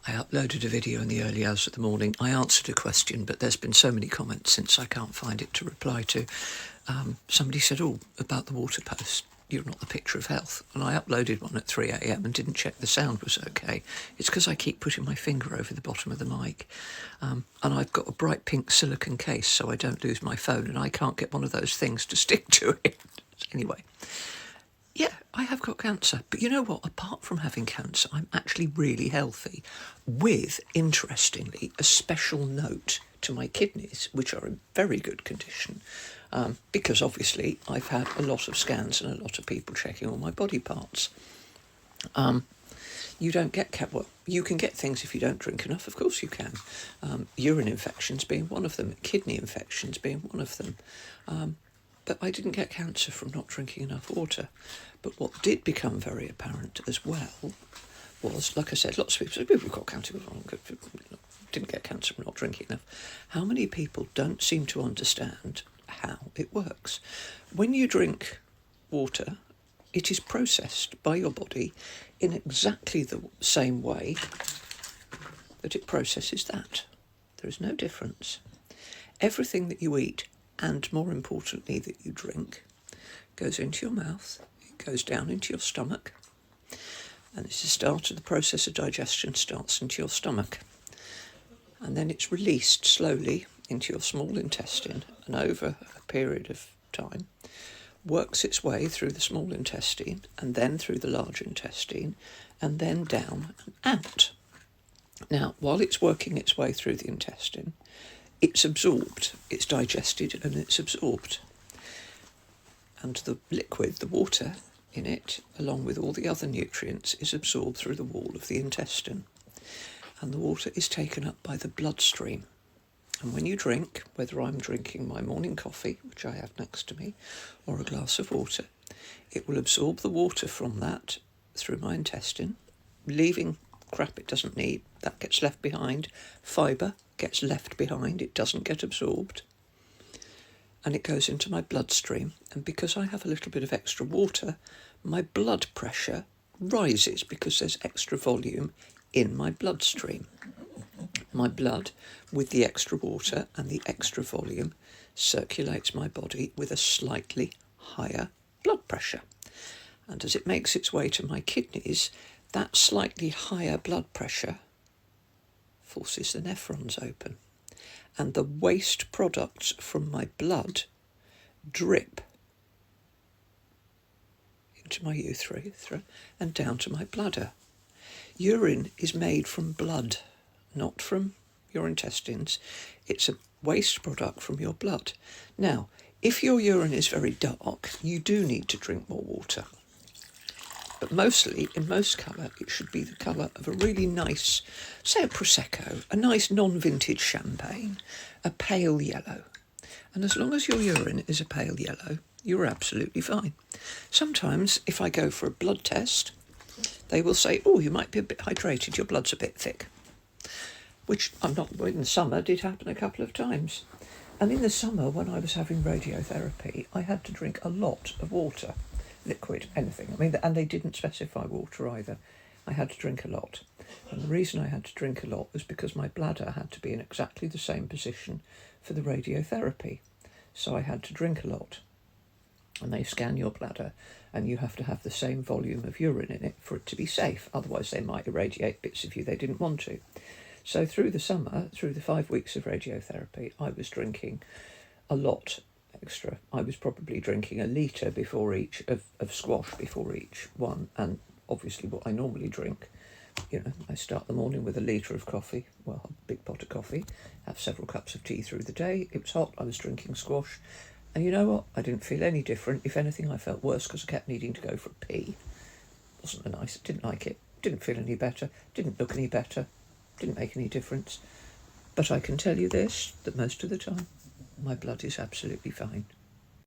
I uploaded a video in the early hours of the morning. I answered a question, but there's been so many comments since I can't find it to reply to. Somebody said, about the water post, you're not the picture of health. And I uploaded one at 3 a.m. and didn't check the sound was okay. It's because I keep putting my finger over the bottom of the mic. And I've got a bright pink silicone case so I don't lose my phone, and I can't get one of those things to stick to it. Anyway. Yeah, I have got cancer. But you know what? Apart from having cancer, I'm actually really healthy with, interestingly, a special note to my kidneys, which are in very good condition, because obviously I've had a lot of scans and a lot of people checking all my body parts. You don't get you can get things if you don't drink enough. Of course you can. Urine infections being one of them, kidney infections being one of them. But I didn't get cancer from not drinking enough water. But what did become very apparent as well was, like I said, lots of people said, we've got cancer, didn't get cancer from not drinking enough. How many people don't seem to understand how it works? When you drink water, it is processed by your body in exactly the same way that it processes that. There is no difference. Everything that you eat, and more importantly that you drink, goes into your mouth, it goes down into your stomach, and it's the start of the process of digestion starts into your stomach. And then it's released slowly into your small intestine, and over a period of time works its way through the small intestine, and then through the large intestine, and then down and out. Now, while it's working its way through the intestine, it's absorbed, it's digested, and it's absorbed. And the liquid, the water in it, along with all the other nutrients, is absorbed through the wall of the intestine. And the water is taken up by the bloodstream. And when you drink, whether I'm drinking my morning coffee, which I have next to me, or a glass of water, it will absorb the water from that through my intestine, leaving crap it doesn't need. That gets left behind. Fibre gets left behind. It doesn't get absorbed. And it goes into my bloodstream. And because I have a little bit of extra water, my blood pressure rises because there's extra volume in my bloodstream. My blood, with the extra water and the extra volume, circulates my body with a slightly higher blood pressure. And as it makes its way to my kidneys, that slightly higher blood pressure forces the nephrons open, and the waste products from my blood drip into my urethra and down to my bladder. Urine is made from blood, not from your intestines. It's a waste product from your blood. Now, if your urine is very dark, you do need to drink more water. But mostly, in most colour, it should be the colour of a really nice, say a Prosecco, a nice non-vintage champagne, a pale yellow. And as long as your urine is a pale yellow, you're absolutely fine. Sometimes, if I go for a blood test, they will say, you might be a bit hydrated, your blood's a bit thick. Which I'm not, in the summer, did happen a couple of times. And in the summer, when I was having radiotherapy, I had to drink a lot of water. Liquid, anything. And they didn't specify water either. I had to drink a lot. And the reason I had to drink a lot was because my bladder had to be in exactly the same position for the radiotherapy. So I had to drink a lot. And they scan your bladder, and you have to have the same volume of urine in it for it to be safe. Otherwise, they might irradiate bits of you they didn't want to. So through the summer, through the 5 weeks of radiotherapy, I was drinking a lot extra. I was probably drinking a litre before each of squash before each one, and obviously what I normally drink, I start the morning with a litre of coffee, a big pot of coffee, have several cups of tea through the day. It was hot, I was drinking squash, and you know what? I didn't feel any different. If anything, I felt worse because I kept needing to go for a pee. Wasn't nice, didn't like it, didn't feel any better, didn't look any better, didn't make any difference. But I can tell you this, that most of the time, my blood is absolutely fine.